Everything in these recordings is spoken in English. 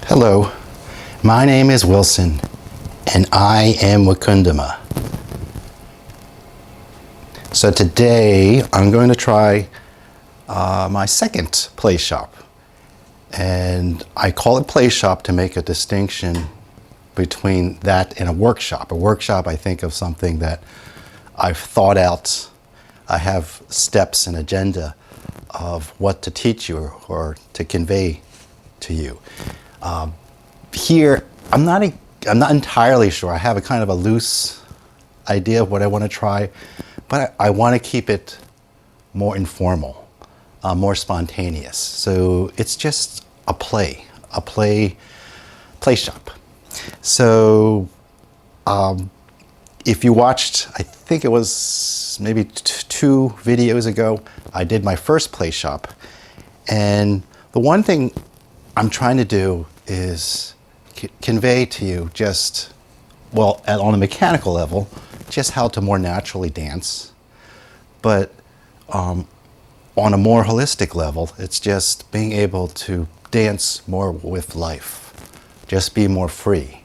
Hello, my name is Wilson, and I am Wakundama. So today I'm going to try my second play shop, and I call it play shop to make a distinction between that and a workshop. A workshop, I think of something that I've thought out. I have steps and agenda of what to teach you or to convey to you. Here, I'm not entirely sure. I have a kind of a loose idea of what I want to try, but I want to keep it more informal, more spontaneous. So it's just a play shop. So if you watched, I think it was maybe two videos ago, I did my first play shop. And the one thing I'm trying to do is convey to you just, well, on a mechanical level, just how to more naturally dance. But on a more holistic level, it's just being able to dance more with life, just be more free.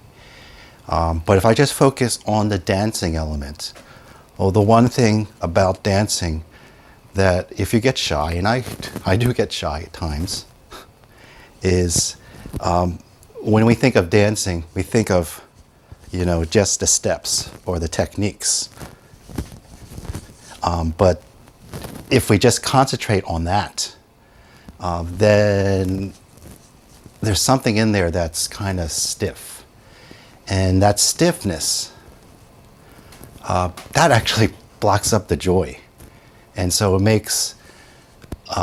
But if I just focus on the dancing element, well, the one thing about dancing that if you get shy, and I do get shy at times, is when we think of dancing, we think of, just the steps or the techniques. But if we just concentrate on that, then there's something in there that's kind of stiff. And that stiffness, that actually blocks up the joy. And so it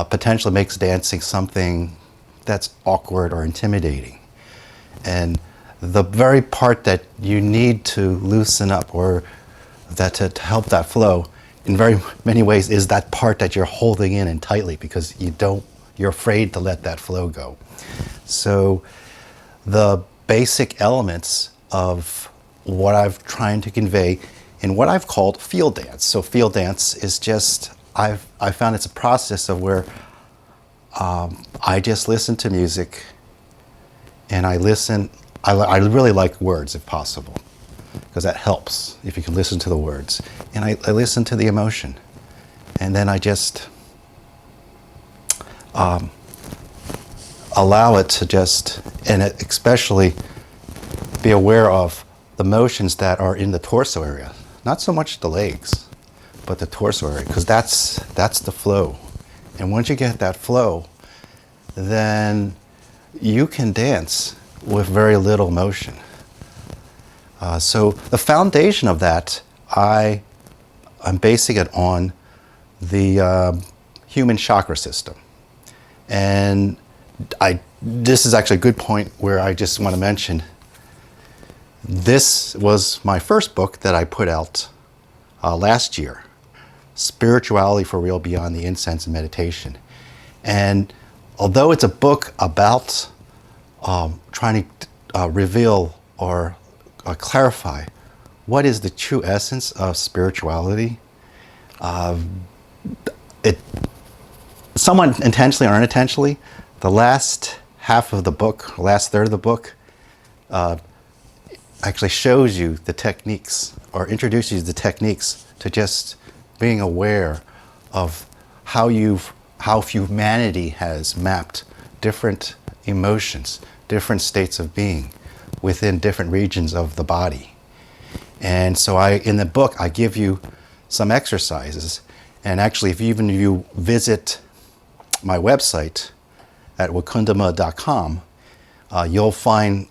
potentially makes dancing something that's awkward or intimidating. And the very part that you need to loosen up or that to help that flow in very many ways is that part that you're holding in and tightly because you're afraid to let that flow go. So the basic elements of what I've trying to convey in what I've called FEEL Dance. So FEEL Dance is just, I found it's a process of where I just listen to music and I really like words if possible, because that helps if you can listen to the words. And I listen to the emotion. And then I just allow it to especially be aware of the motions that are in the torso area. Not so much the legs, but the torso area, because that's the flow. And once you get that flow, then you can dance with very little motion. So the foundation of that, I'm basing it on the human chakra system. And this is actually a good point where I just want to mention, this was my first book that I put out last year, Spirituality for Real Beyond the Incense and Meditation. And although it's a book about trying to reveal or clarify what is the true essence of spirituality, somewhat intentionally or unintentionally, the last half of the book, last third of the book, actually shows you the techniques or introduces you to the techniques to just being aware of how humanity has mapped different emotions, different states of being within different regions of the body. And so in the book, I give you some exercises. And actually, if you visit my website at wakundama.com, you'll find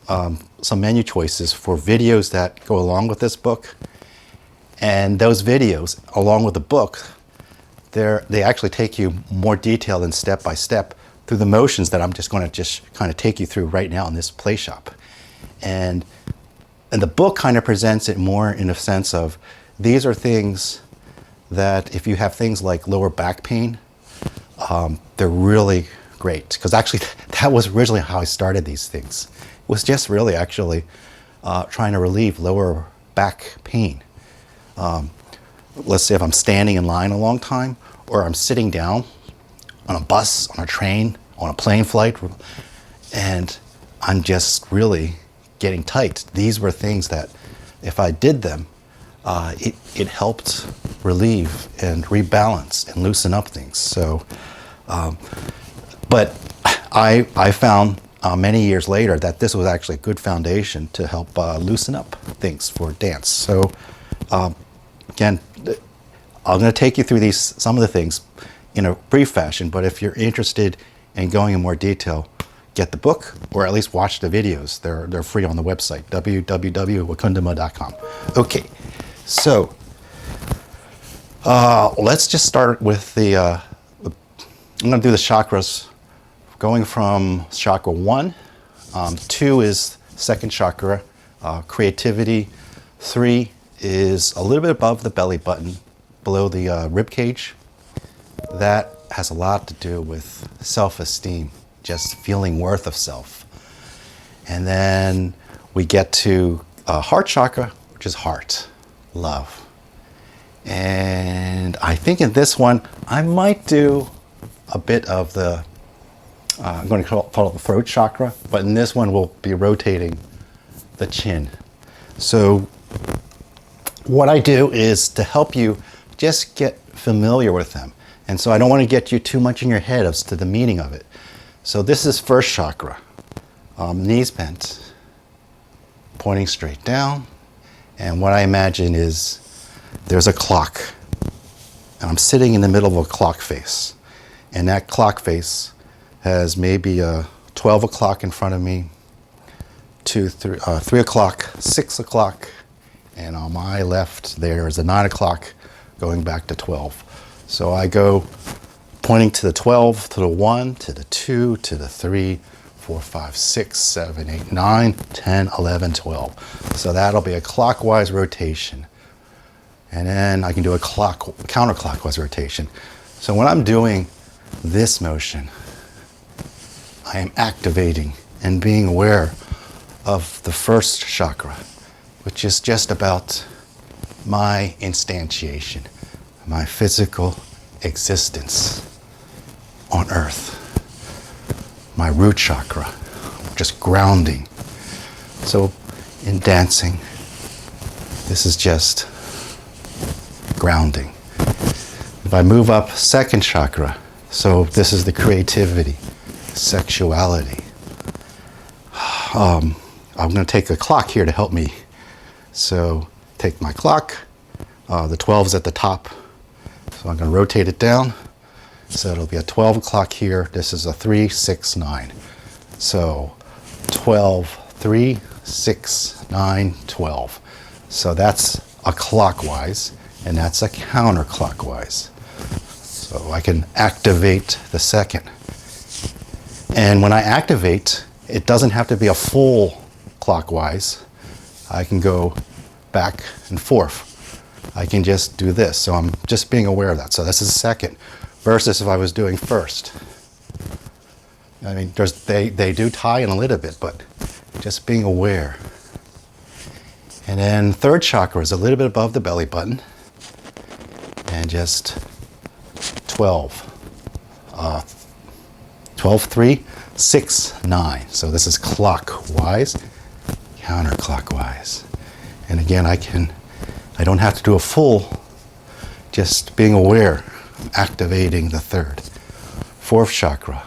some menu choices for videos that go along with this book. And those videos, along with the book, they actually take you more detailed and step by step through the motions that I'm just going to kind of take you through right now in this play shop. And the book kind of presents it more in a sense of, these are things that if you have things like lower back pain, they're really great. Because actually, that was originally how I started these things. It was just really actually trying to relieve lower back pain. Let's say if I'm standing in line a long time, or I'm sitting down on a bus, on a train, on a plane flight, and I'm just really getting tight. These were things that if I did them, it helped relieve and rebalance and loosen up things. So, but I found many years later that this was actually a good foundation to help loosen up things for dance. So again, I'm going to take you through some of the things in a brief fashion, but if you're interested in going in more detail, get the book or at least watch the videos. They're free on the website, www.wakundama.com. Okay, so let's just start with I'm going to do the chakras going from chakra 1. 2 is second chakra, creativity. 3 is a little bit above the belly button, below the rib cage. That has a lot to do with self-esteem, just feeling worth of self. And then we get to heart chakra, which is heart, love. And I think in this one, I might do a bit of the, I'm going to call it the throat chakra, but in this one we'll be rotating the chin. So what I do is to help you just get familiar with them. And so I don't want to get you too much in your head as to the meaning of it. So this is first chakra, knees bent, pointing straight down. And what I imagine is there's a clock. And I'm sitting in the middle of a clock face. And that clock face has maybe 12 o'clock in front of me, 3 o'clock, 6 o'clock, and on my left there is a 9 o'clock going back to 12. So I go pointing to the 12, to the 1, to the 2, to the 3, 4, 5, 6, 7, 8, 9, 10, 11, 12. So that'll be a clockwise rotation. And then I can do a counterclockwise rotation. So when I'm doing this motion, I am activating and being aware of the first chakra, which is just about my instantiation, my physical existence on earth, my root chakra, just grounding. So in dancing, this is just grounding. If I move up second chakra, so this is the creativity, sexuality. I'm going to take a clock here to help me. So take my clock, the 12 is at the top, so I'm going to rotate it down. So it'll be a 12 o'clock here. This is a 3, 6, 9. So 12, 3, 6, 9, 12. So that's a clockwise, and that's a counterclockwise. So I can activate the second. And when I activate, it doesn't have to be a full clockwise. I can go back and forth. I can just do this. So I'm just being aware of that. So this is second versus if I was doing first. I mean, they do tie in a little bit, but just being aware. And then third chakra is a little bit above the belly button. And just 12. 12, 3, 6, 9. So this is clockwise, counterclockwise. And again, I don't have to do a full, just being aware, activating the third. Fourth chakra,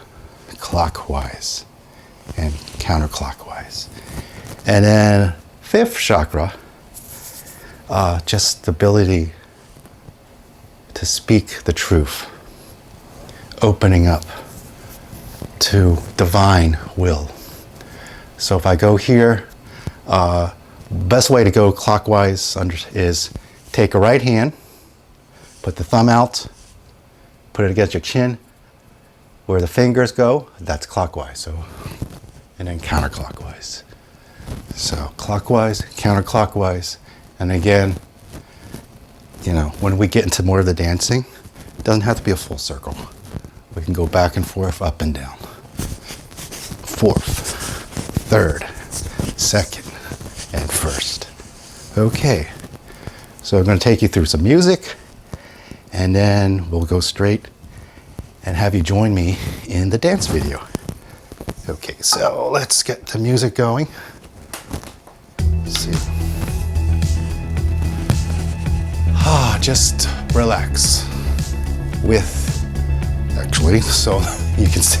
clockwise and counterclockwise. And then fifth chakra, just the ability to speak the truth, opening up to divine will. So if I go here, best way to go clockwise is take a right hand, put the thumb out, put it against your chin. Where the fingers go, that's clockwise. So, and then counterclockwise. So clockwise, counterclockwise, and again, when we get into more of the dancing, it doesn't have to be a full circle. We can go back and forth, up and down. Fourth, third, second, and first. Okay, so I'm going to take you through some music, and then we'll go straight and have you join me in the dance video. Okay. Okay, so let's get the music going. Let's see. Just relax actually, so you can see,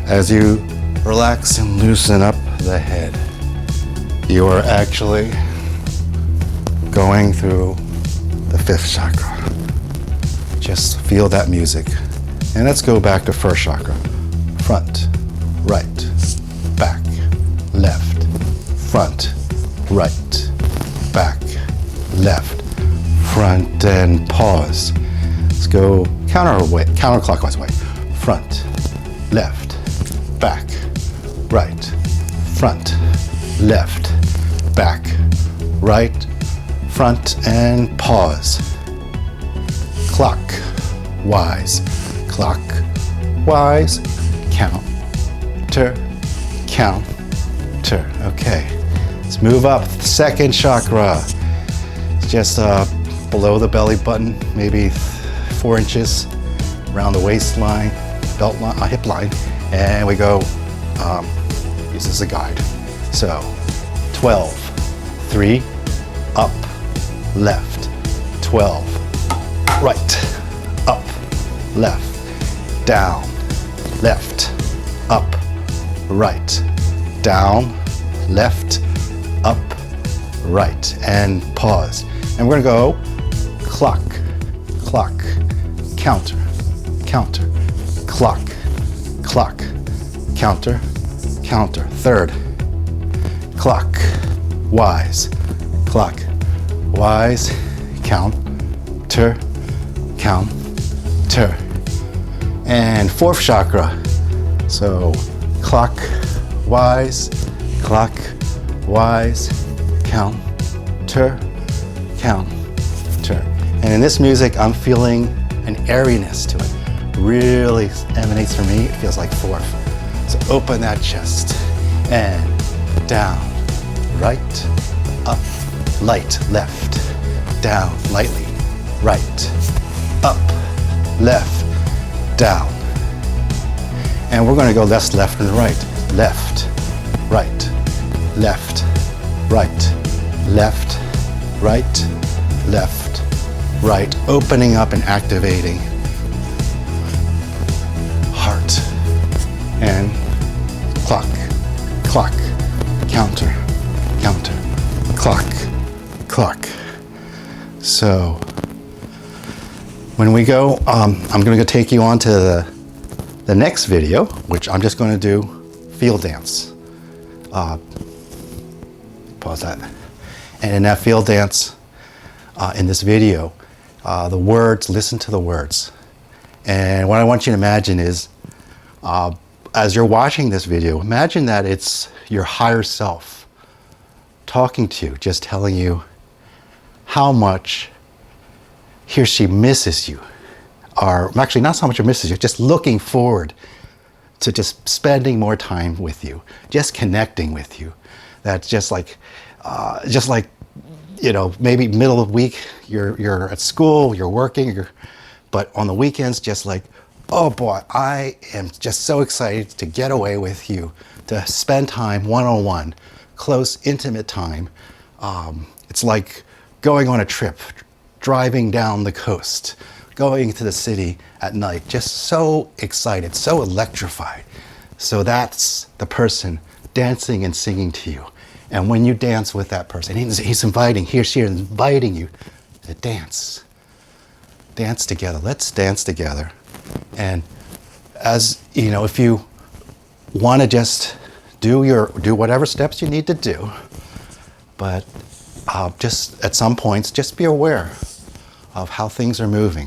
as you relax and loosen up the head, you are actually going through the 5th chakra. Just feel that music. And let's go back to 1st chakra. Front, right, back, left, front, right, back, left, front, and pause. Let's go counterclockwise way. Front, left, back, right, front, left, back, right, front, and pause. Clockwise, counter, counter. Okay, let's move up. 2nd chakra. It's just below the belly button, maybe 4 inches around the waistline, belt line, hip line, and we go, use this as a guide. So 12, 3, up, left, 12, right, up, left, down, left, up, right, down, left, up, right, and pause. And we're gonna go clock, counter, clock, counter, 3rd, clockwise, counter, and 4th chakra. So clockwise, counter. And in this music, I'm feeling an airiness to it. Really emanates from me. It feels like 4th. So open that chest and down, right, up, light, left, down, lightly, right, up, left, down. And we're going to go left, and right, left, right, left, right, left, right, left, right, opening up and activating heart and clock, counter, clock. So when we go, I'm going to take you on to the next video, which I'm just going to do FEEL Dance. Pause that. And in that FEEL Dance, in this video, the words, listen to the words. And what I want you to imagine is, as you're watching this video, imagine that it's your higher self talking to you, just telling you how much he or she misses you. Or actually not so much misses you, just looking forward to just spending more time with you, just connecting with you. That's just like, you know, maybe middle of the week, you're at school, you're working, but on the weekends, just like, oh boy, I am just so excited to get away with you, to spend time one-on-one, close, intimate time. It's like going on a trip, driving down the coast, going to the city at night, just so excited, so electrified. So that's the person dancing and singing to you. And when you dance with that person, he's inviting, he or she is inviting you to dance. Dance together. Let's dance together. And as you know, if you want to just do whatever steps you need to do, but just at some points, just be aware of how things are moving.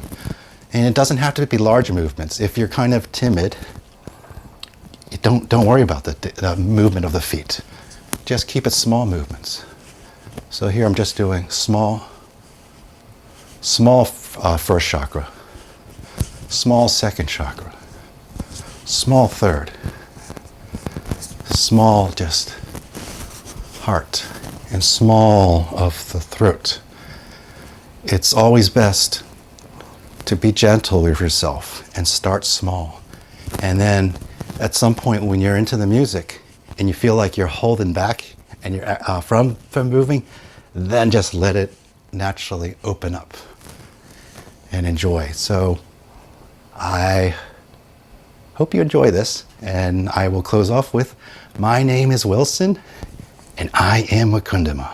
And it doesn't have to be large movements. If you're kind of timid, don't worry about the movement of the feet. Just keep it small movements. So here I'm just doing small first chakra, small second chakra, small third, small just heart, and small of the throat. It's always best to be gentle with yourself and start small. And then at some point when you're into the music and you feel like you're holding back and you're from moving, then just let it naturally open up and enjoy. So I hope you enjoy this, and I will close off with, my name is Wilson and I am Wakundama.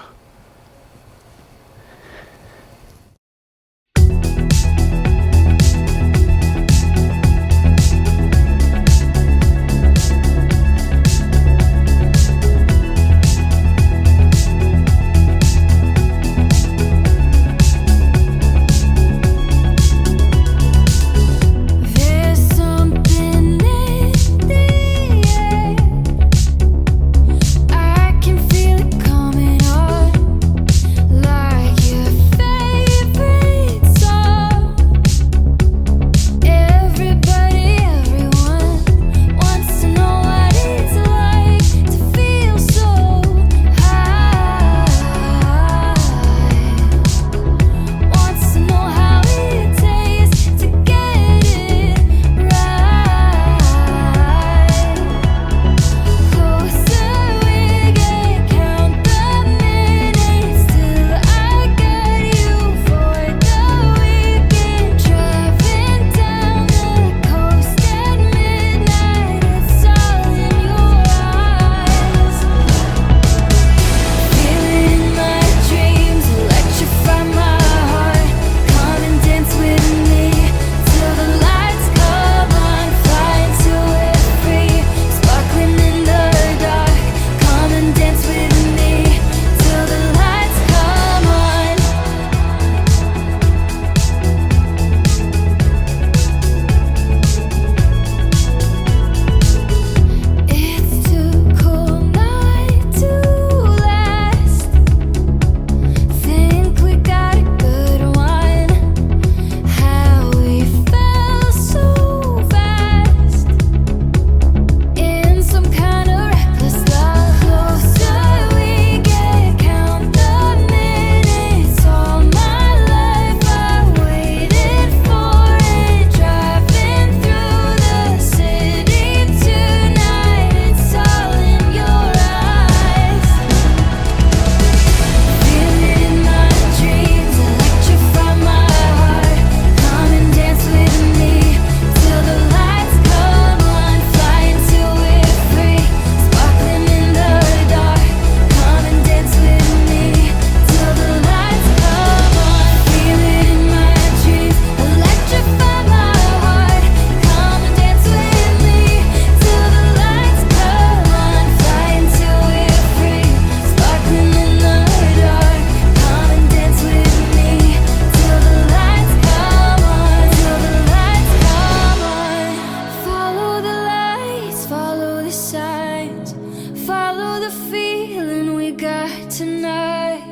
Follow the feeling we got tonight.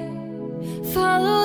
Follow